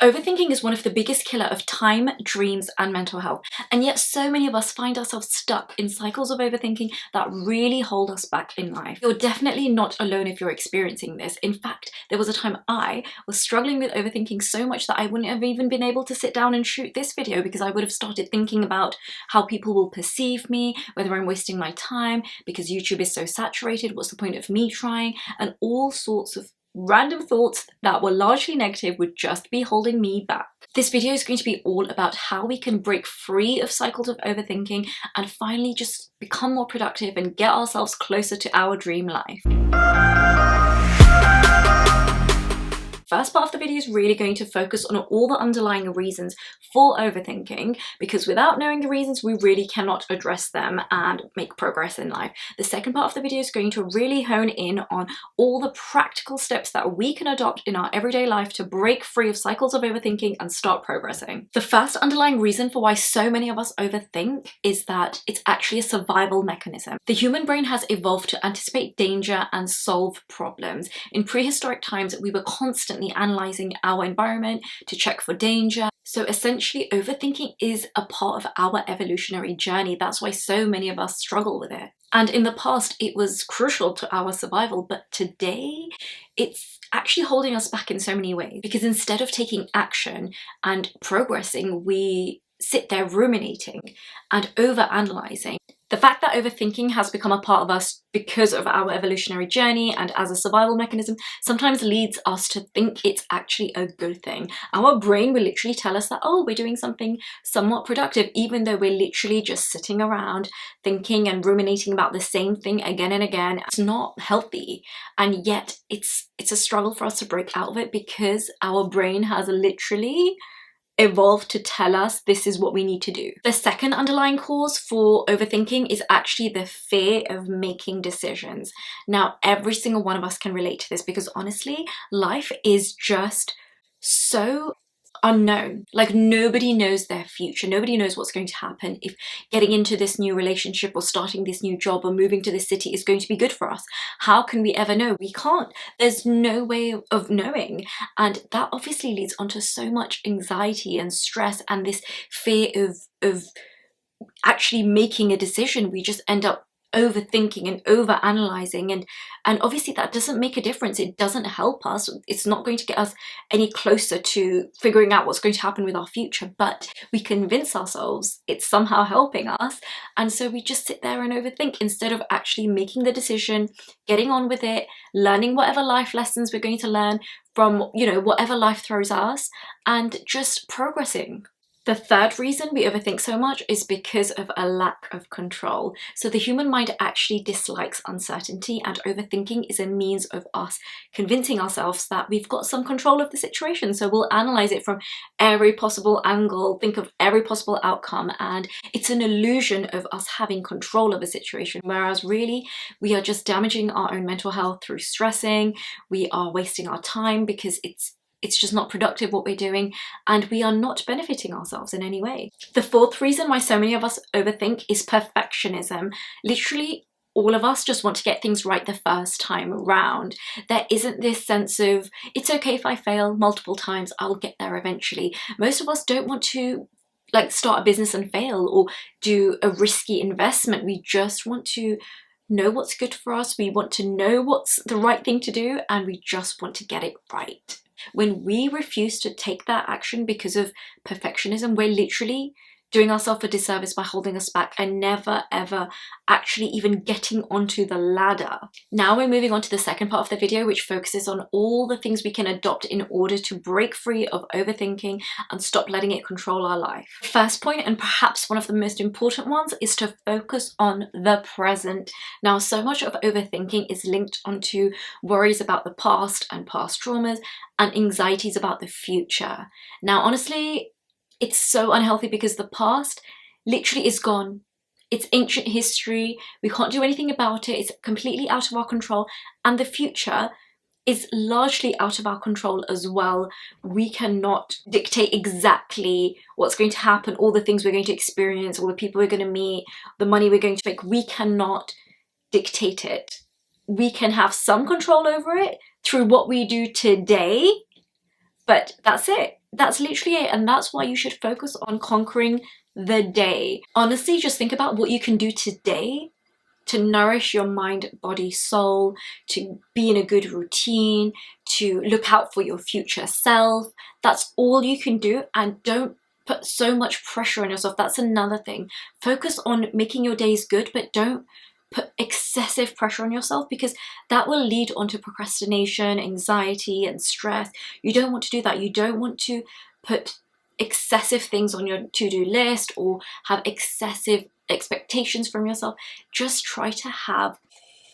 Overthinking is one of the biggest killer of time, dreams, and mental health, and yet so many of us find ourselves stuck in cycles of overthinking that really hold us back in life. You're definitely not alone if you're experiencing this. In fact, there was a time I was struggling with overthinking so much that I wouldn't have even been able to sit down and shoot this video because I would have started thinking about how people will perceive me, whether I'm wasting my time because YouTube is so saturated, what's the point of me trying, and all sorts of random thoughts that were largely negative would just be holding me back. This video is going to be all about how we can break free of cycles of overthinking and finally just become more productive and get ourselves closer to our dream life. First part of the video is really going to focus on all the underlying reasons for overthinking, because without knowing the reasons, we really cannot address them and make progress in life. The second part of the video is going to really hone in on all the practical steps that we can adopt in our everyday life to break free of cycles of overthinking and start progressing. The first underlying reason for why so many of us overthink is that it's actually a survival mechanism. The human brain has evolved to anticipate danger and solve problems. In prehistoric times, we were constantly analyzing our environment to check for danger. So essentially, overthinking is a part of our evolutionary journey. That's why so many of us struggle with it. And in the past, it was crucial to our survival, but today it's actually holding us back in so many ways, because instead of taking action and progressing, we sit there ruminating and over-analyzing. The fact that overthinking has become a part of us because of our evolutionary journey and as a survival mechanism sometimes leads us to think it's actually a good thing. Our brain will literally tell us that, oh, we're doing something somewhat productive, even though we're literally just sitting around thinking and ruminating about the same thing again and again. It's not healthy, and yet it's a struggle for us to break out of it because our brain has literally evolved to tell us this is what we need to do. The second underlying cause for overthinking is actually the fear of making decisions. Now, every single one of us can relate to this because honestly, life is just so unknown. Like, nobody knows their future. Nobody knows what's going to happen, if getting into this new relationship or starting this new job or moving to this city is going to be good for us. How can we ever know? We can't. There's no way of knowing. And that obviously leads onto so much anxiety and stress and this fear of actually making a decision. We just end up overthinking and over analyzing, and obviously that doesn't make a difference. It doesn't help us. It's not going to get us any closer to figuring out what's going to happen with our future, but we convince ourselves it's somehow helping us, and so we just sit there and overthink instead of actually making the decision, getting on with it, learning whatever life lessons we're going to learn from, you know, whatever life throws at us, and just progressing. The third reason we overthink so much is because of a lack of control. So the human mind actually dislikes uncertainty, and overthinking is a means of us convincing ourselves that we've got some control of the situation. So we'll analyze it from every possible angle, think of every possible outcome, and it's an illusion of us having control of a situation, whereas really we are just damaging our own mental health through stressing. We are wasting our time because it's just not productive what we're doing, and we are not benefiting ourselves in any way. The fourth reason why so many of us overthink is perfectionism. Literally, all of us just want to get things right the first time around. There isn't this sense of, it's okay if I fail multiple times, I'll get there eventually. Most of us don't want to start a business and fail or do a risky investment. We just want to know what's good for us. We want to know what's the right thing to do, and we just want to get it right. When we refuse to take that action because of perfectionism, we're literally doing ourselves a disservice by holding us back and never ever actually even getting onto the ladder. Now we're moving on to the second part of the video, which focuses on all the things we can adopt in order to break free of overthinking and stop letting it control our life. First point, and perhaps one of the most important ones, is to focus on the present. Now, so much of overthinking is linked onto worries about the past and past traumas and anxieties about the future. Now, honestly, it's so unhealthy because the past literally is gone. It's ancient history. We can't do anything about it. It's completely out of our control. And the future is largely out of our control as well. We cannot dictate exactly what's going to happen, all the things we're going to experience, all the people we're going to meet, the money we're going to make. We cannot dictate it. We can have some control over it through what we do today, but that's it. that's literally it, and that's why you should focus on conquering the day. Honestly, just think about what you can do today to nourish your mind, body, soul, to be in a good routine, to look out for your future self. That's all you can do, and don't put so much pressure on yourself. That's another thing. Focus on making your days good, but don't put excessive pressure on yourself, because that will lead on to procrastination, anxiety, and stress. You don't want to do that. You don't want to put excessive things on your to-do list or have excessive expectations from yourself. Just try to have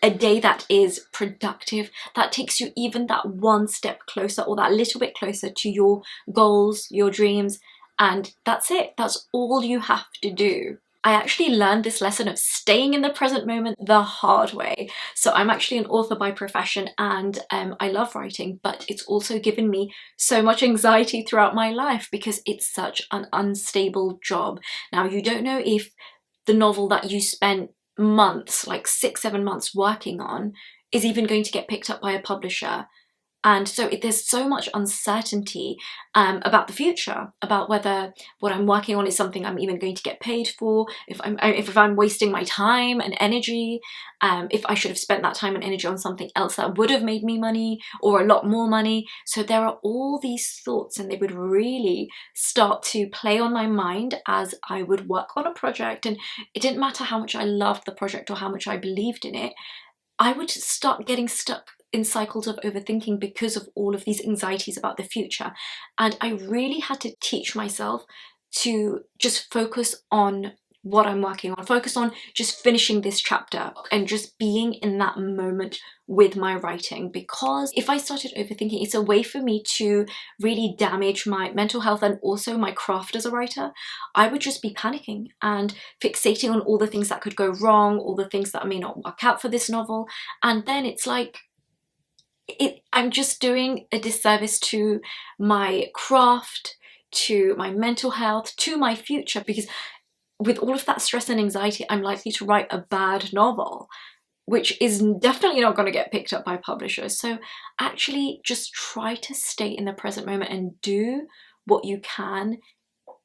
a day that is productive, that takes you even that one step closer or that little bit closer to your goals, your dreams, and that's it. That's all you have to do. I actually learned this lesson of staying in the present moment the hard way. So I'm actually an author by profession, and I love writing, but it's also given me so much anxiety throughout my life because it's such an unstable job. Now, you don't know if the novel that you spent months, like 6-7 months working on, is even going to get picked up by a publisher. And so there's so much uncertainty about the future, about whether what I'm working on is something I'm even going to get paid for, if I'm wasting my time and energy, if I should have spent that time and energy on something else that would have made me money or a lot more money. So there are all these thoughts, and they would really start to play on my mind as I would work on a project. And it didn't matter how much I loved the project or how much I believed in it, I would start getting stuck in cycles of overthinking because of all of these anxieties about the future. And I really had to teach myself to just focus on what I'm working on, focus on just finishing this chapter and just being in that moment with my writing. Because if I started overthinking, it's a way for me to really damage my mental health and also my craft as a writer. I would just be panicking and fixating on all the things that could go wrong, all the things that may not work out for this novel. And then it's like, I'm just doing a disservice to my craft, to my mental health, to my future, because with all of that stress and anxiety, I'm likely to write a bad novel, which is definitely not going to get picked up by publishers. So actually just try to stay in the present moment and do what you can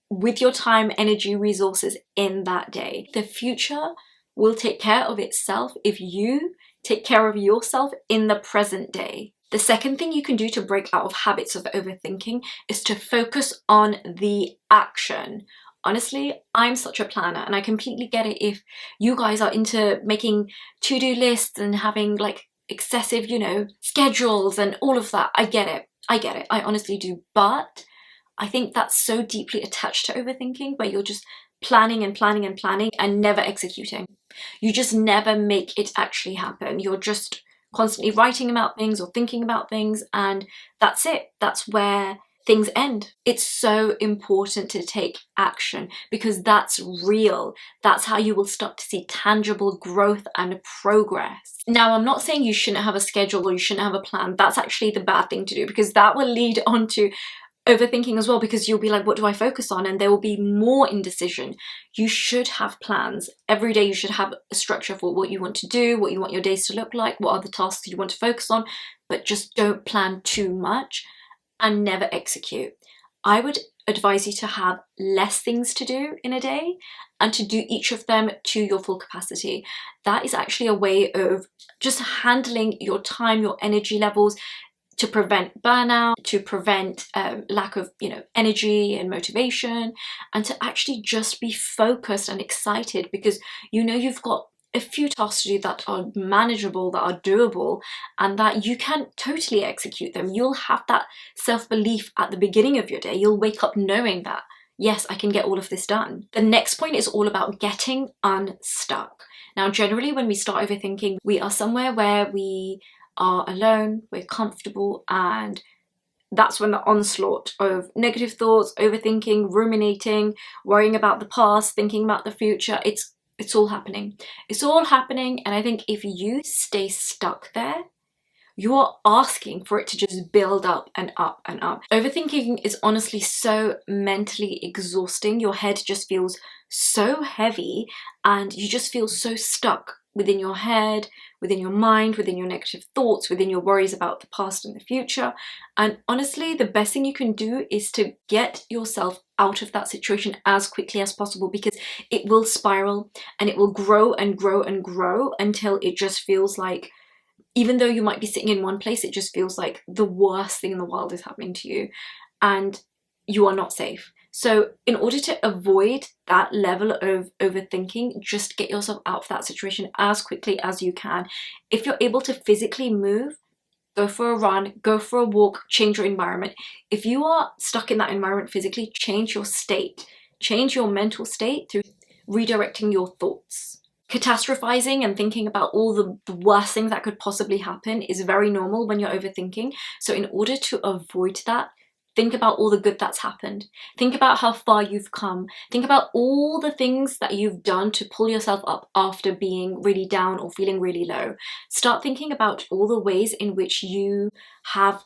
with your time, energy, resources in that day. The future will take care of itself if you take care of yourself in the present day. The second thing you can do to break out of habits of overthinking is to focus on the action. Honestly, I'm such a planner, and I completely get it if you guys are into making to-do lists and having like excessive, schedules and all of that. I get it. I honestly do. But I think that's so deeply attached to overthinking, where you're just planning and planning and planning and never executing. You just never make it actually happen. You're just constantly writing about things or thinking about things, and that's it. That's where things end. It's so important to take action, because that's real. That's how you will start to see tangible growth and progress. Now, I'm not saying you shouldn't have a schedule or you shouldn't have a plan. That's actually the bad thing to do, because that will lead on to overthinking as well, because you'll be like, what do I focus on? And there will be more indecision. You should have plans. Every day you should have a structure for what you want to do, what you want your days to look like, what are the tasks you want to focus on, but just don't plan too much and never execute. I would advise you to have less things to do in a day and to do each of them to your full capacity. That is actually a way of just handling your time, your energy levels, to prevent burnout, to prevent lack of energy and motivation, and to actually just be focused and excited, because you've got a few tasks to do that are manageable, that are doable, and that you can totally execute them. You'll have that self-belief at the beginning of your day. You'll wake up knowing that, yes, I can get all of this done. The next point is all about getting unstuck. Now, generally when we start overthinking, we are somewhere where we are alone, we're comfortable, and that's when the onslaught of negative thoughts, overthinking, ruminating, worrying about the past, thinking about the future, it's all happening. It's all happening, and I think if you stay stuck there, you are asking for it to just build up and up and up. Overthinking is honestly so mentally exhausting. Your head just feels so heavy and you just feel so stuck within your head, within your mind, within your negative thoughts, within your worries about the past and the future. And honestly, the best thing you can do is to get yourself out of that situation as quickly as possible, because it will spiral and it will grow and grow and grow until it just feels like, even though you might be sitting in one place, it just feels like the worst thing in the world is happening to you and you are not safe. So in order to avoid that level of overthinking, just get yourself out of that situation as quickly as you can. If you're able to physically move, go for a run, go for a walk, change your environment. If you are stuck in that environment physically, change your state. Change your mental state through redirecting your thoughts. Catastrophizing and thinking about all the worst things that could possibly happen is very normal when you're overthinking. So in order to avoid that, think about all the good that's happened. Think about how far you've come. Think about all the things that you've done to pull yourself up after being really down or feeling really low. Start thinking about all the ways in which you have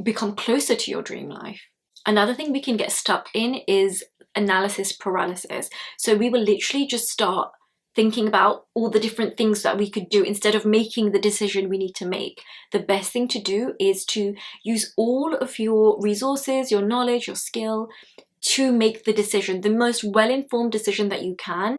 become closer to your dream life. Another thing we can get stuck in is analysis paralysis. So we will literally just start thinking about all the different things that we could do instead of making the decision we need to make. The best thing to do is to use all of your resources, your knowledge, your skill to make the decision, the most well-informed decision that you can.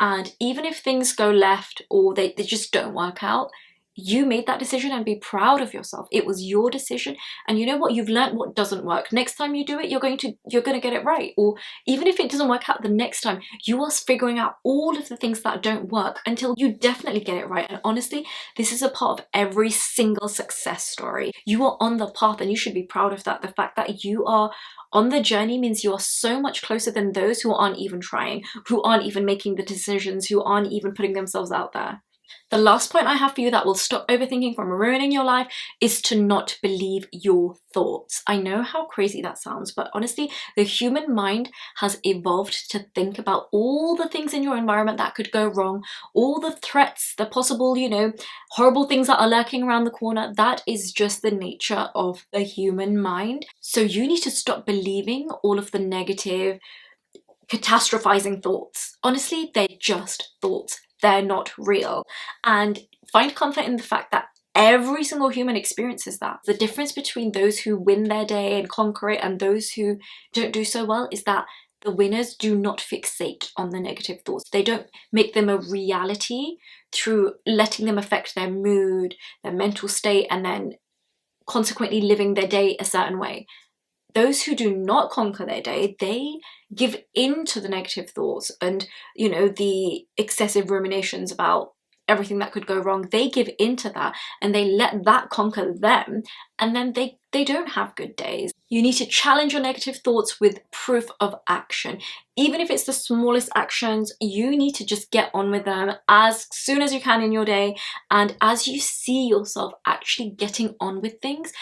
And even if things go left or they just don't work out, you made that decision and be proud of yourself. It was your decision, and you know what? You've learned what doesn't work. Next time you do it, you're going to get it right. Or even if it doesn't work out the next time, you are figuring out all of the things that don't work until you definitely get it right. And honestly, this is a part of every single success story. You are on the path and you should be proud of that. The fact that you are on the journey means you are so much closer than those who aren't even trying, who aren't even making the decisions, who aren't even putting themselves out there. The last point I have for you that will stop overthinking from ruining your life is to not believe your thoughts. I know how crazy that sounds, but honestly, the human mind has evolved to think about all the things in your environment that could go wrong, all the threats, the possible, horrible things that are lurking around the corner. That is just the nature of the human mind. So you need to stop believing all of the negative, catastrophizing thoughts. Honestly, they're just thoughts. They're not real. And find comfort in the fact that every single human experiences that. The difference between those who win their day and conquer it and those who don't do so well is that the winners do not fixate on the negative thoughts. They don't make them a reality through letting them affect their mood, their mental state, and then consequently living their day a certain way. Those who do not conquer their day, they give in to the negative thoughts and, the excessive ruminations about everything that could go wrong. They give into that and they let that conquer them, and then they don't have good days. You need to challenge your negative thoughts with proof of action. Even if it's the smallest actions, you need to just get on with them as soon as you can in your day. And as you see yourself actually getting on with things,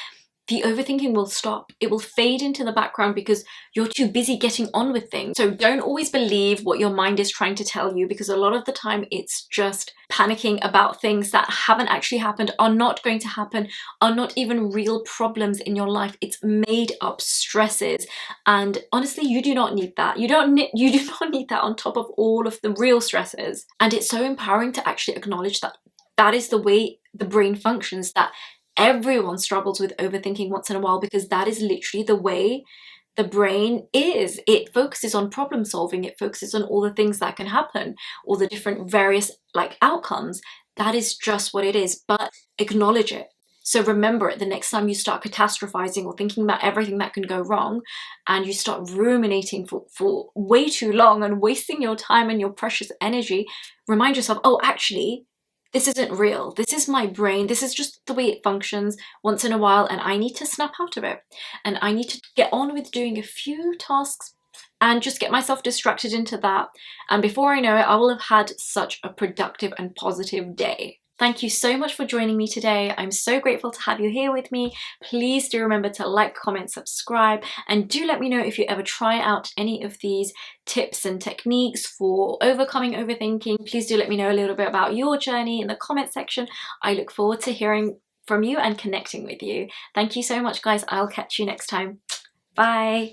the overthinking will stop. It will fade into the background because you're too busy getting on with things. So don't always believe what your mind is trying to tell you, because a lot of the time it's just panicking about things that haven't actually happened, are not going to happen, are not even real problems in your life. It's made up stresses. And honestly, you do not need that. You do not need that on top of all of the real stresses. And it's so empowering to actually acknowledge that that is the way the brain functions, that everyone struggles with overthinking once in a while, because that is literally the way the brain is. It focuses on problem solving. It focuses on all the things that can happen, all the different various outcomes. That is just what it is, but acknowledge it. So remember it the next time you start catastrophizing or thinking about everything that can go wrong, and you start ruminating for way too long and wasting your time and your precious energy. Remind yourself, oh, actually, this isn't real. This is my brain. This is just the way it functions once in a while, and I need to snap out of it. And I need to get on with doing a few tasks and just get myself distracted into that. And before I know it, I will have had such a productive and positive day. Thank you so much for joining me today. I'm so grateful to have you here with me. Please do remember to like, comment, subscribe, and do let me know if you ever try out any of these tips and techniques for overcoming overthinking. Please do let me know a little bit about your journey in the comment section. I look forward to hearing from you and connecting with you. Thank you so much, guys. I'll catch you next time. Bye.